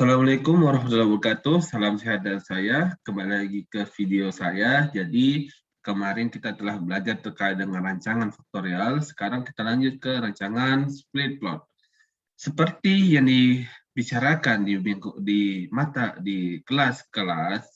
Assalamualaikum warahmatullahi wabarakatuh. Salam sehat dari saya. Kembali lagi ke video saya. Jadi kemarin kita telah belajar terkait dengan rancangan faktorial. Sekarang kita lanjut ke rancangan split plot. Seperti yang dibicarakan di kelas-kelas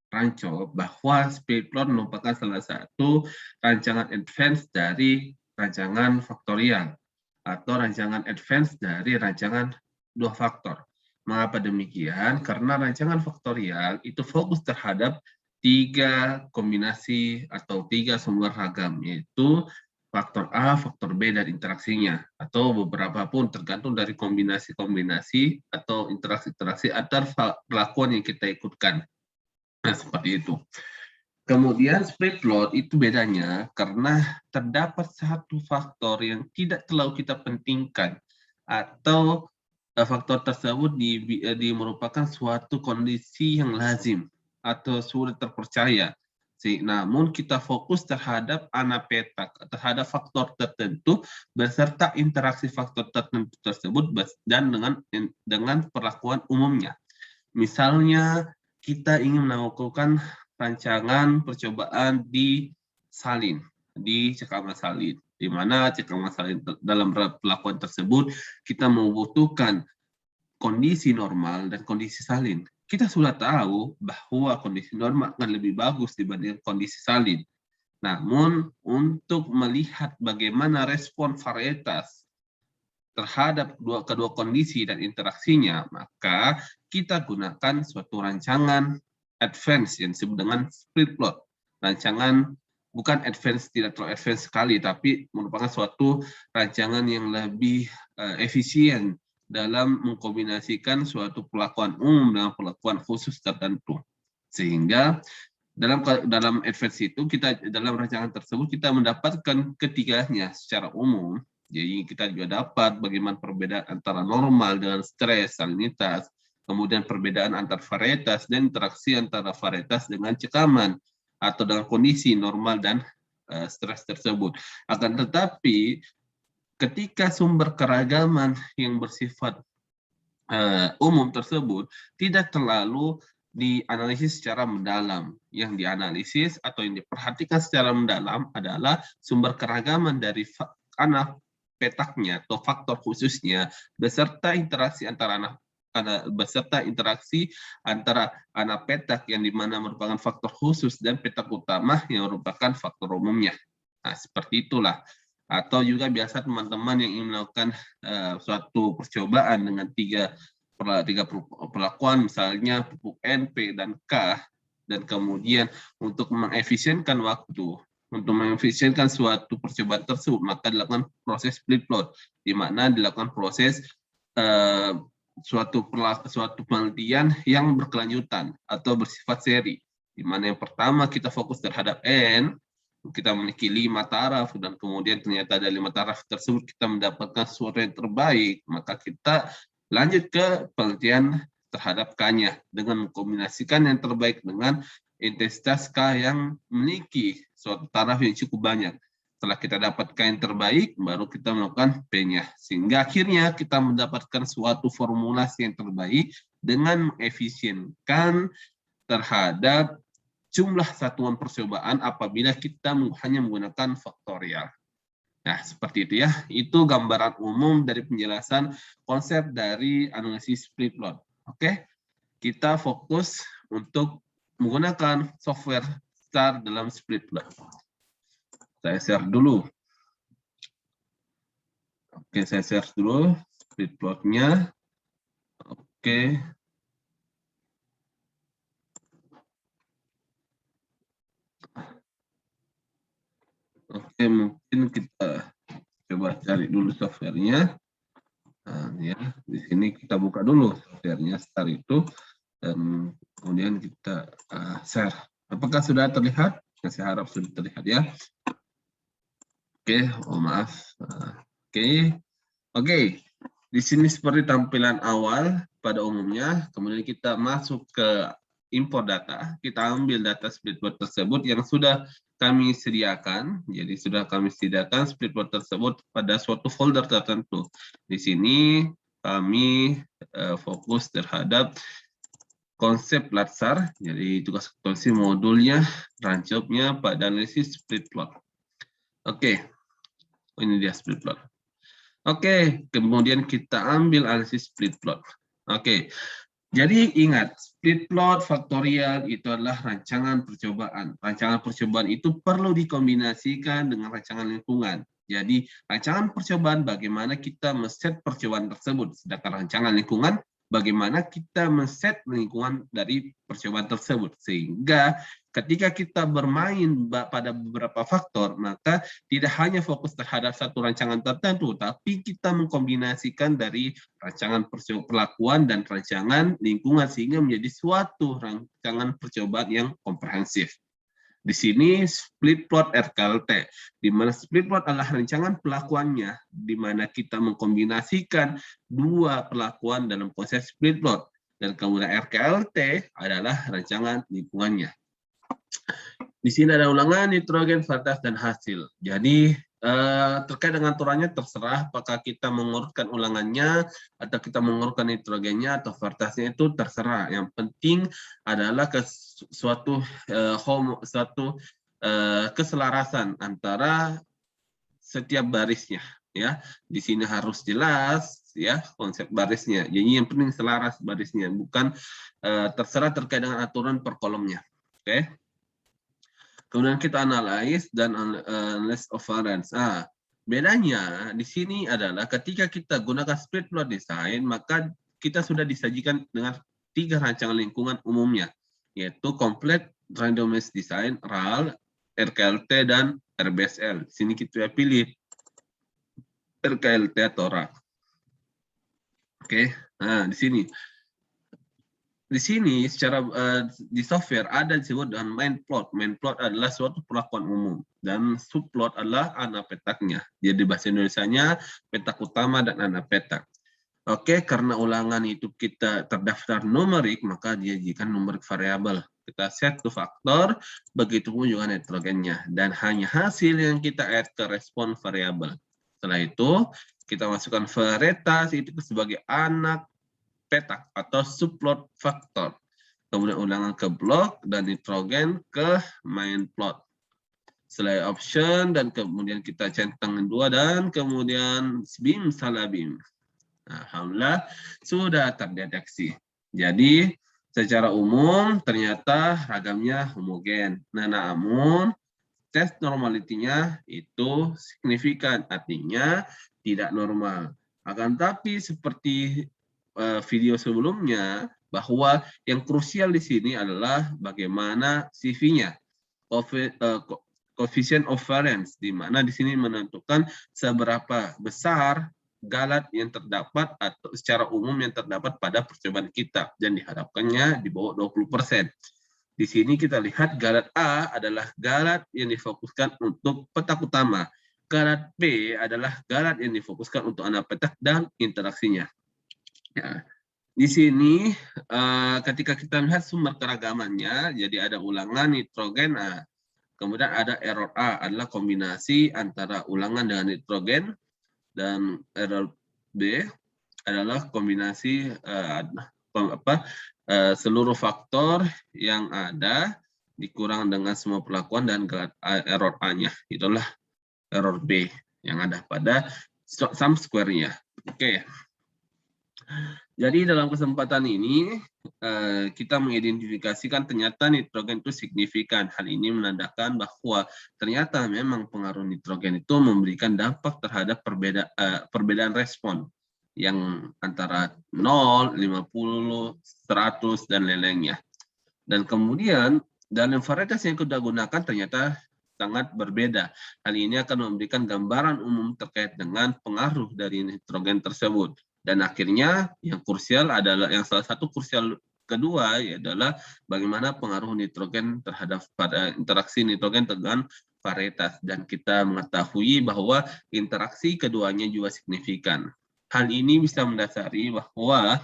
Ranco, bahwa split plot merupakan salah satu rancangan advance dari rancangan faktorial atau rancangan advance dari rancangan dua faktor. Mengapa demikian? Karena rancangan faktorial itu fokus terhadap tiga kombinasi atau tiga sumber ragam, yaitu faktor A, faktor B, dan interaksinya. Atau beberapa pun tergantung dari kombinasi-kombinasi atau interaksi-interaksi antar perlakuan yang kita ikutkan. Nah, seperti itu. Kemudian split plot itu bedanya karena terdapat satu faktor yang tidak terlalu kita pentingkan atau faktor tersebut merupakan suatu kondisi yang lazim atau sulit terpercaya. Namun kita fokus terhadap anapetak, terhadap faktor tertentu beserta interaksi faktor tertentu tersebut dan dengan perlakuan umumnya. Misalnya kita ingin melakukan rancangan percobaan di salin, di cekaman salin, di mana cekaman salin dalam perlakuan tersebut kita membutuhkan kondisi normal dan kondisi salin. Kita sudah tahu bahwa kondisi normal akan lebih bagus dibanding kondisi salin. Namun untuk melihat bagaimana respon varietas terhadap kedua kondisi dan interaksinya, maka kita gunakan suatu rancangan advance yang disebut dengan split plot. Rancangan bukan advance, tidak terlalu advance sekali, tapi merupakan suatu rancangan yang lebih efisien dalam mengkombinasikan suatu perlakuan umum dengan perlakuan khusus tertentu. Sehingga dalam advance itu dalam rancangan tersebut kita mendapatkan ketiganya secara umum. Jadi kita juga dapat bagaimana perbedaan antara normal dengan stres, salinitas, kemudian perbedaan antar varietas dan interaksi antara varietas dengan cekaman atau dengan kondisi normal dan stres tersebut. Akan tetapi ketika sumber keragaman yang bersifat umum tersebut tidak terlalu dianalisis secara mendalam. Yang dianalisis atau yang diperhatikan secara mendalam adalah sumber keragaman dari anak petaknya atau faktor khususnya beserta interaksi antara anak petak yang dimana merupakan faktor khusus dan petak utama yang merupakan faktor umumnya. Nah, seperti itulah. Atau juga biasa teman-teman yang ingin melakukan suatu percobaan dengan tiga perlakuan, misalnya pupuk N, P, dan K, dan kemudian untuk mengefisienkan waktu, untuk mengefisienkan suatu percobaan tersebut, maka dilakukan proses split plot, di mana dilakukan proses suatu penelitian yang berkelanjutan atau bersifat seri, di mana yang pertama kita fokus terhadap N, kita memiliki 5 taraf, dan kemudian ternyata dari 5 taraf tersebut kita mendapatkan sesuatu yang terbaik, maka kita lanjut ke penelitian terhadap K-nya dengan mengkombinasikan yang terbaik dengan intensitas K yang memiliki suatu taraf yang cukup banyak. Setelah kita dapatkan yang terbaik, baru kita melakukan P-nya. Sehingga akhirnya kita mendapatkan suatu formulasi yang terbaik dengan mengefisienkan terhadap jumlah satuan percobaan apabila kita hanya menggunakan faktorial. Nah, seperti itu ya. Itu gambaran umum dari penjelasan konsep dari analisis split plot. Oke, kita fokus untuk menggunakan software STAR dalam split plot. Saya share dulu. Oke, saya share dulu split plotnya. Oke. Oke, mungkin kita coba cari dulu softwarenya. Nah, ya, di sini kita buka dulu softwarenya STAR itu, dan kemudian kita share. Apakah sudah terlihat? Saya harap sudah terlihat ya. Oke, oh maaf. Oke. Di sini seperti tampilan awal pada umumnya, kemudian kita masuk ke import data, kita ambil data split plot tersebut yang sudah kami sediakan. Jadi sudah kami sediakan split plot tersebut pada suatu folder tertentu. Di sini kami fokus terhadap konsep latsar. Jadi tugas konsep modulnya, rancopnya pada analisis split plot. Oke, ini dia split plot. Oke, kemudian kita ambil analisis split plot. Oke, jadi ingat, split plot faktorial itu adalah rancangan percobaan. Rancangan percobaan itu perlu dikombinasikan dengan rancangan lingkungan. Jadi, rancangan percobaan bagaimana kita men-set percobaan tersebut. Sedangkan rancangan lingkungan, bagaimana kita men-set lingkungan dari percobaan tersebut. Sehingga ketika kita bermain pada beberapa faktor, maka tidak hanya fokus terhadap satu rancangan tertentu, tapi kita mengkombinasikan dari rancangan perlakuan dan rancangan lingkungan sehingga menjadi suatu rancangan percobaan yang komprehensif. Di sini split plot RKLT, di mana split plot adalah rancangan pelakuannya, di mana kita mengkombinasikan dua pelakuan dalam proses split plot. Dan kemudian RKLT adalah rancangan lingkungannya. Di sini ada ulangan, nitrogen, varietas, dan hasil. Jadi terkait dengan aturannya terserah apakah kita mengurutkan ulangannya atau kita mengurutkan nitrogennya atau varietasnya, itu terserah. Yang penting adalah suatu keselarasan antara setiap barisnya. Ya, di sini harus jelas ya konsep barisnya. Jadi yang penting selaras barisnya, bukan terserah terkait dengan aturan per kolomnya. Oke. Kemudian kita analyze dan analyze of variance. Bedanya di sini adalah ketika kita gunakan split plot design, maka kita sudah disajikan dengan 3 rancangan lingkungan umumnya, yaitu complete randomized design, RAL, RKLT, dan RBSL. Di sini kita pilih RKLT atau RAL. Oke, nah di sini. Di sini secara di software ada disebut dengan main plot. Main plot adalah suatu perlakuan umum dan subplot adalah anak petaknya. Jadi bahasa Indonesianya petak utama dan anak petak. Oke, karena ulangan itu kita terdaftar numerik, maka dia jadikan numerik variabel. Kita set to faktor, begitu pun juga nitrogennya, dan hanya hasil yang kita add ke respon variabel. Setelah itu kita masukkan varietas itu sebagai anak petak atau subplot faktor. Kemudian ulangan ke blok dan nitrogen ke main plot. Setelah option dan kemudian kita centang 2 dan kemudian BIM salah BIM. Alhamdulillah sudah terdeteksi. Jadi secara umum ternyata ragamnya homogen. Nah, namun tes normalitinya itu signifikan, artinya tidak normal. Akan tapi seperti video sebelumnya, bahwa yang krusial di sini adalah bagaimana CV-nya, coefficient of variance, di mana di sini menentukan seberapa besar galat yang terdapat atau secara umum yang terdapat pada percobaan kita, dan diharapkannya di bawah 20%. Di sini kita lihat galat A adalah galat yang difokuskan untuk petak utama. Galat B adalah galat yang difokuskan untuk anak petak dan interaksinya. Ya. Di sini ketika kita melihat sumber keragamannya, jadi ada ulangan nitrogen, kemudian ada error A adalah kombinasi antara ulangan dengan nitrogen, dan error B adalah kombinasi seluruh faktor yang ada dikurang dengan semua pelakuan dan error A-nya. Itulah error B yang ada pada sum square-nya. Oke. Jadi dalam kesempatan ini kita mengidentifikasikan ternyata nitrogen itu signifikan. Hal ini menandakan bahwa ternyata memang pengaruh nitrogen itu memberikan dampak terhadap perbedaan respon yang antara 0, 50, 100, dan lain-lainnya. Dan kemudian dalam varietas yang kita gunakan ternyata sangat berbeda. Hal ini akan memberikan gambaran umum terkait dengan pengaruh dari nitrogen tersebut. Dan akhirnya yang krusial adalah, yang salah satu krusial kedua adalah bagaimana pengaruh nitrogen terhadap interaksi nitrogen dengan varietas. Dan kita mengetahui bahwa interaksi keduanya juga signifikan. Hal ini bisa mendasari bahwa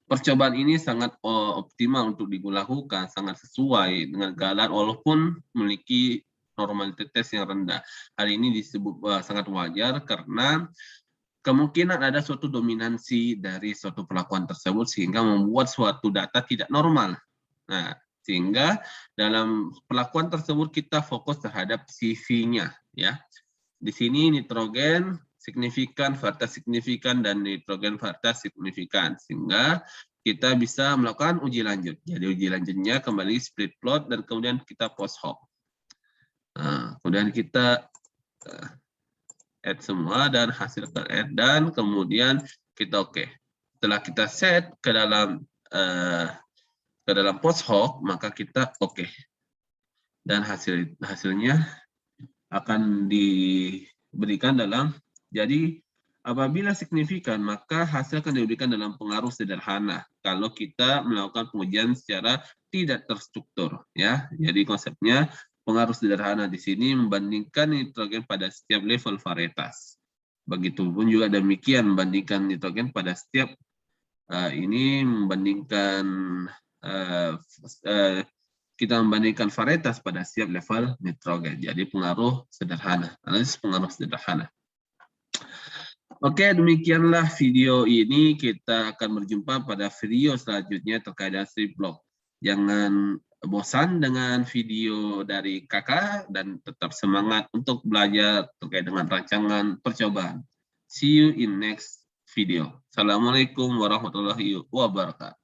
percobaan ini sangat optimal untuk dilakukan, sangat sesuai dengan galat walaupun memiliki normalitas yang rendah. Hal ini disebut sangat wajar karena kemungkinan ada suatu dominansi dari suatu perlakuan tersebut sehingga membuat suatu data tidak normal. Nah, sehingga dalam perlakuan tersebut kita fokus terhadap CV-nya, ya. Di sini nitrogen signifikan, varietas signifikan, dan nitrogen varietas signifikan, sehingga kita bisa melakukan uji lanjut. Jadi uji lanjutnya kembali split plot dan kemudian kita post hoc. Nah, kemudian kita add semua dan hasil add, dan kemudian kita oke. Setelah kita set ke dalam post hoc, maka kita oke. Dan hasilnya akan diberikan dalam, jadi apabila signifikan, maka hasil akan diberikan dalam pengaruh sederhana kalau kita melakukan pengujian secara tidak terstruktur, ya. Jadi konsepnya pengaruh sederhana di sini membandingkan nitrogen pada setiap level varietas. Begitupun juga demikian membandingkan nitrogen pada setiap ini membandingkan kita membandingkan varietas pada setiap level nitrogen. Jadi pengaruh sederhana, analisis pengaruh sederhana. Oke, demikianlah video ini. Kita akan berjumpa pada video selanjutnya terkait dengan strip block. Jangan bosan dengan video dari kakak dan tetap semangat untuk belajar terkait dengan rancangan percobaan. See you in next video. Assalamualaikum warahmatullahi wabarakatuh.